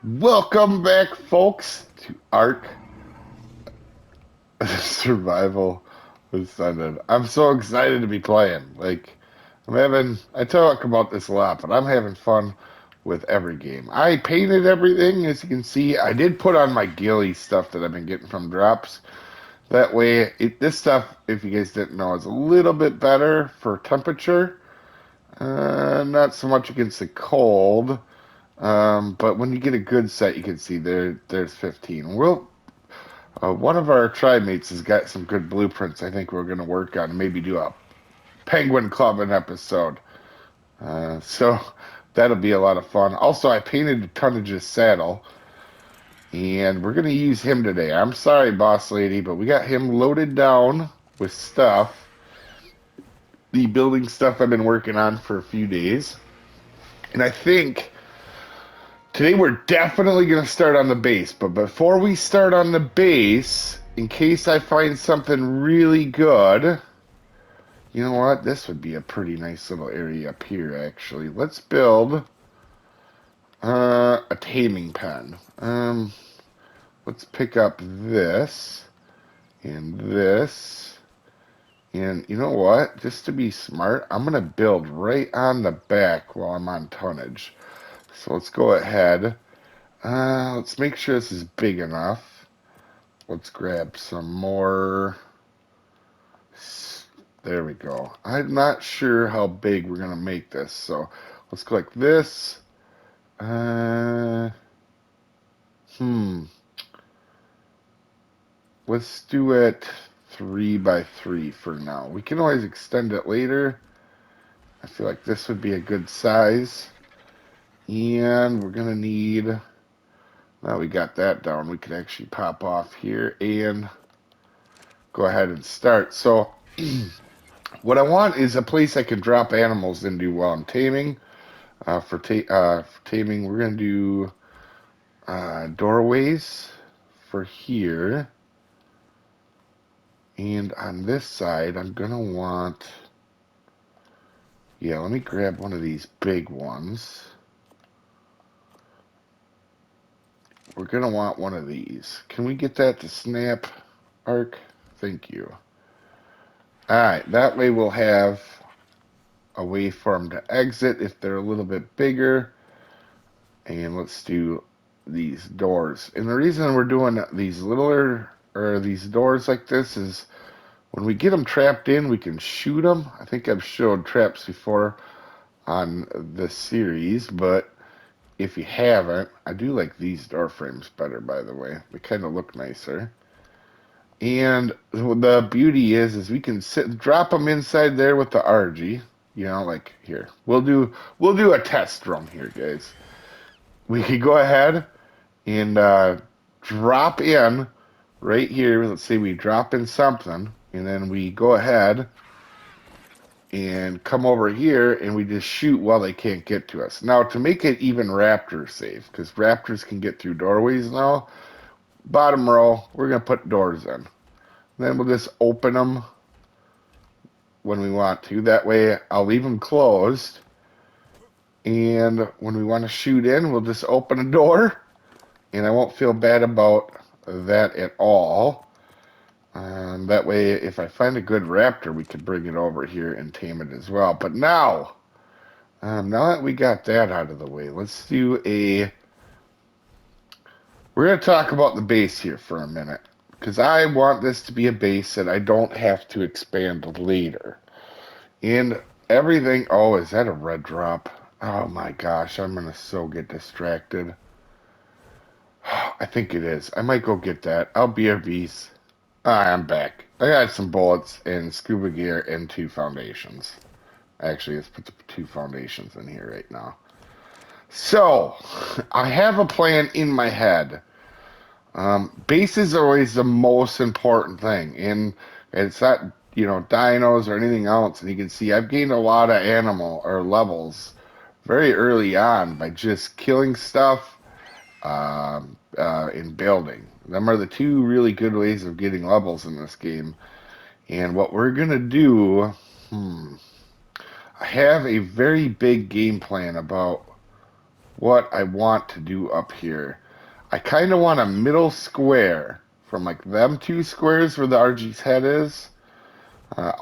Welcome back, folks, to Ark Survival Ascended. I'm so excited to be playing. I talk about this a lot, but I'm having fun with every game. I painted everything, as you can see. I did put on my ghillie stuff that I've been getting from drops. That way, this stuff, if you guys didn't know, is a little bit better for temperature. Not so much against the cold. But when you get a good set, you can see there's 15. One of our tribe mates has got some good blueprints. I think we're going to work on and maybe do a penguin clubbing episode. So that'll be a lot of fun. Also, I painted a Tonnage's saddle, and we're going to use him today. I'm sorry, boss lady, but we got him loaded down with stuff. The building stuff I've been working on for a few days. And I think today we're definitely going to start on the base, but before we start on the base, in case I find something really good, you know what? This would be a pretty nice little area up here, actually. Let's build a taming pen. Let's pick up this and this. And you know what? Just to be smart, I'm going to build right on the back while I'm on tonnage. So let's go ahead. Let's make sure this is big enough. Let's grab some more. There we go. I'm not sure how big we're going to make this. So let's go like this. Let's do it 3 by 3 for now. We can always extend it later. I feel like this would be a good size. And we're going to need, now we got that down, we can actually pop off here and go ahead and start. So what I want is a place I can drop animals into while I'm taming. For taming, we're going to do doorways for here. And on this side, I'm going to want, yeah, let me grab one of these big ones. We're going to want one of these. Can we get that to snap, Ark? Thank you. All right, that way we'll have a way for them to exit if they're a little bit bigger. And let's do these doors. And the reason we're doing these littler, or these doors like this, is when we get them trapped in, we can shoot them. I think I've showed traps before on this series, but if you haven't, I do like these door frames better, by the way. They kind of look nicer. And the beauty is we can drop them inside there with the RG. You know, like here. We'll do a test run here, guys. We could go ahead and drop in right here. Let's say we drop in something, and then we go ahead and come over here and we just shoot while they can't get to us. Now, to make it even raptor safe, because raptors can get through doorways now, bottom row, we're going to put doors in. Then we'll just open them when we want to. That way, I'll leave them closed. And when we want to shoot in, we'll just open a door. And I won't feel bad about that at all. That way, if I find a good raptor, we could bring it over here and tame it as well. But now that we got that out of the way, let's do a... We're going to talk about the base here for a minute, because I want this to be a base that I don't have to expand later. And everything... Oh, is that a red drop? Oh my gosh, I'm going to so get distracted. I think it is. I might go get that. I'll BRBs. I'm back. I got some bullets and scuba gear and 2 foundations. Actually, let's put the 2 foundations in here right now. So, I have a plan in my head. Bases are always the most important thing. And it's not, dinos or anything else. And you can see I've gained a lot of animal or levels very early on by just killing stuff in building. Them are the 2 really good ways of getting levels in this game. And what we're going to do, I have a very big game plan about what I want to do up here. I kind of want a middle square from like them two squares where the RG's head is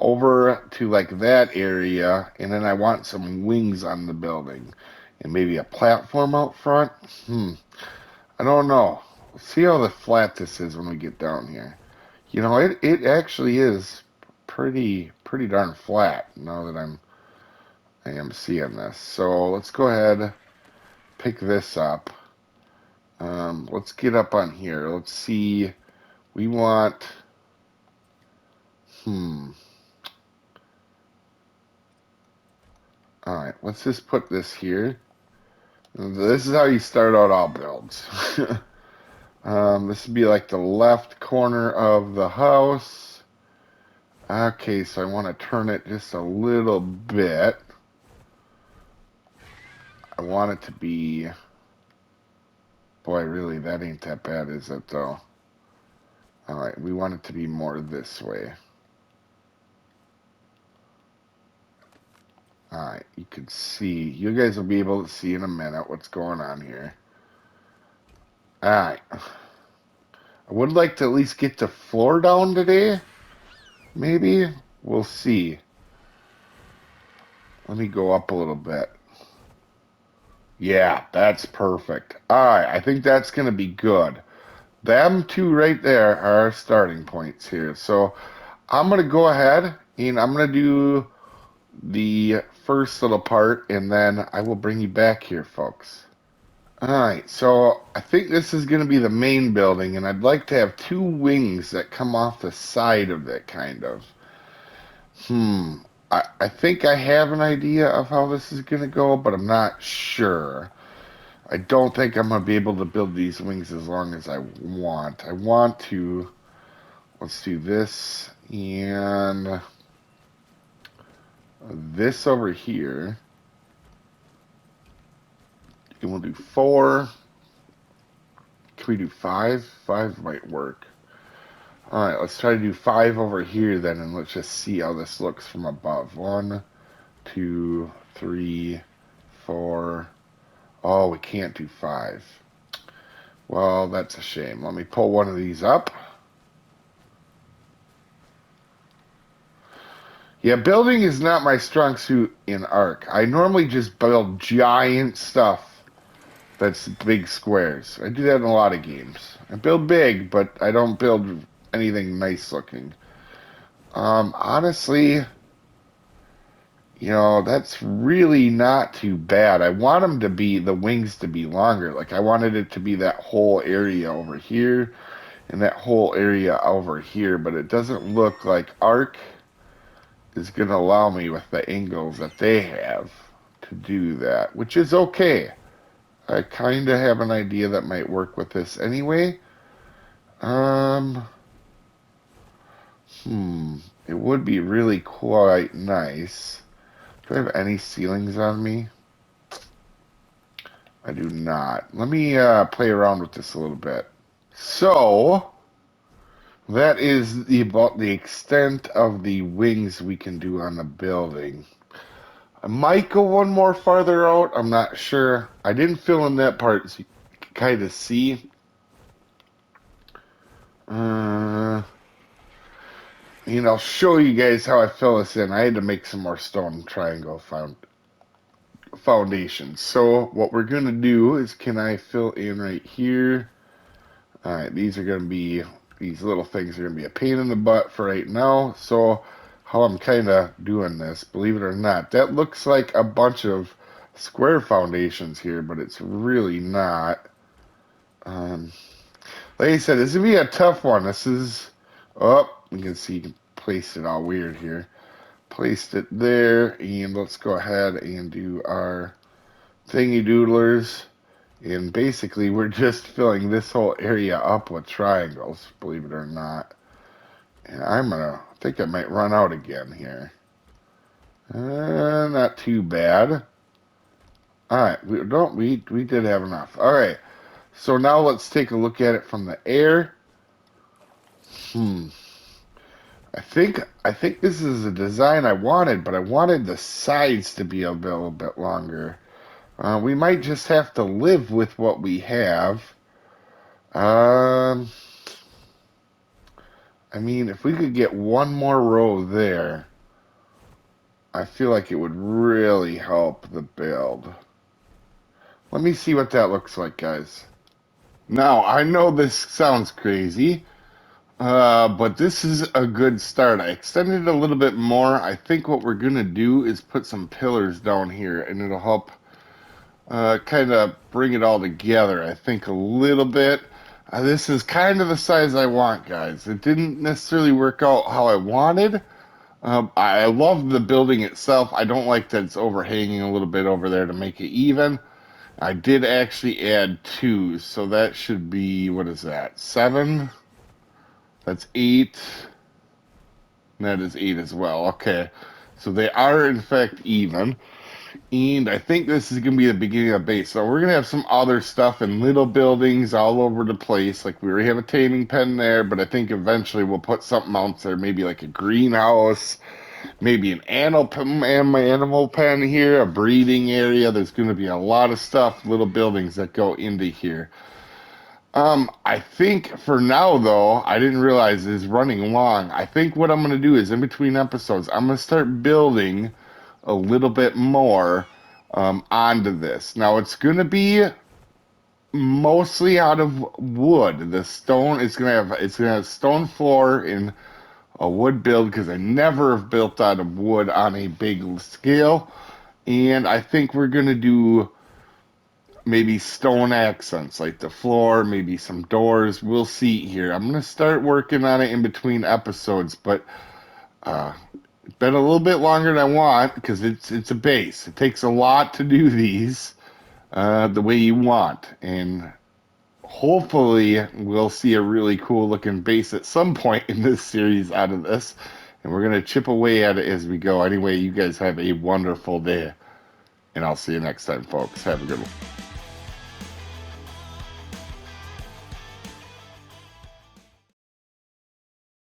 over to like that area, and then I want some wings on the building and maybe a platform out front. I don't know. See how the flat this is when we get down here. You know, it actually is pretty darn flat now that I am seeing this. So let's go ahead, pick this up. Let's get up on here. Let's see. We want, all right, let's just put this here. This is how you start out all builds. This would be like the left corner of the house. Okay, so I want to turn it just a little bit. I want it to be, boy, really, that ain't that bad, is it, though? All right, we want it to be more this way. All right, you can see, you guys will be able to see in a minute what's going on here. All right. I would like to at least get the floor down today. Maybe. We'll see. Let me go up a little bit. Yeah, that's perfect. All right, I think that's going to be good. Them two right there are our starting points here. So I'm going to go ahead and I'm going to do the first little part, and then I will bring you back here, folks. All right, so I think this is going to be the main building, and I'd like to have two wings that come off the side of it, kind of. I think I have an idea of how this is going to go, but I'm not sure. I don't think I'm going to be able to build these wings as long as I want. I want to, let's do this, and this over here. And we'll do 4. Can we do 5? 5 might work. All right, let's try to do 5 over here then, and let's just see how this looks from above. 1, 2, 3, 4. Oh, we can't do 5. Well, that's a shame. Let me pull one of these up. Yeah, building is not my strong suit in Ark. I normally just build giant stuff that's big squares. I do that in a lot of games. I build big, but I don't build anything nice looking. Honestly, you know, that's really not too bad. I want them to be, the wings to be longer. Like I wanted it to be that whole area over here and that whole area over here, but it doesn't look like Ark is going to allow me with the angles that they have to do that, which is okay. I kind of have an idea that might work with this anyway. It would be really quite nice. Do I have any ceilings on me? I do not. Let me play around with this a little bit. So, that is about the extent of the wings we can do on the building. I might go one more farther out. I'm not sure. I didn't fill in that part so you can kind of see. And I'll show you guys how I fill this in. I had to make some more stone triangle foundations. So what we're going to do is, can I fill in right here? All right, these are going to be, these little things are going to be a pain in the butt for right now. So how I'm kind of doing this, believe it or not, that looks like a bunch of square foundations here, but it's really not. Like I said, this is going to be a tough one. This is, oh, you can see, you can place it all weird here. Placed it there, and let's go ahead and do our thingy doodlers. And basically, we're just filling this whole area up with triangles, believe it or not. And I think I might run out again here. Not too bad. All right, we did have enough. All right, so now let's take a look at it from the air. I think this is a design I wanted, but I wanted the sides to be a little bit longer. We might just have to live with what we have. Um, I mean, if we could get one more row there, I feel like it would really help the build. Let me see what that looks like, guys. Now, I know this sounds crazy, but this is a good start. I extended it a little bit more. I think what we're going to do is put some pillars down here, and it'll help kind of bring it all together, I think, a little bit. This is kind of the size I want, guys. It didn't necessarily work out how I wanted. I love the building itself. I don't like that it's overhanging a little bit over there to make it even. I did actually add two, so that should be, what is that, 7? That's 8. And that is 8 as well. Okay, so they are in fact even. And I think this is going to be the beginning of base. So we're going to have some other stuff in little buildings all over the place. Like we already have a taming pen there, but I think eventually we'll put something else there. Maybe like a greenhouse, maybe an animal pen here, a breeding area. There's going to be a lot of stuff, little buildings that go into here. I think for now though, I didn't realize it's running long. I think what I'm going to do is in between episodes, I'm going to start building a little bit more onto this. Now it's going to be mostly out of wood. The stone it's gonna have stone floor and a wood build because I never have built out of wood on a big scale. And I think we're gonna do maybe stone accents like the floor, maybe some doors. We'll see here. I'm gonna start working on it in between episodes, but it's been a little bit longer than I want because it's a base. It takes a lot to do these the way you want, and hopefully we'll see a really cool looking base at some point in this series out of this, and we're gonna chip away at it as we go. Anyway, you guys have a wonderful day, and I'll see you next time, folks. Have a good one.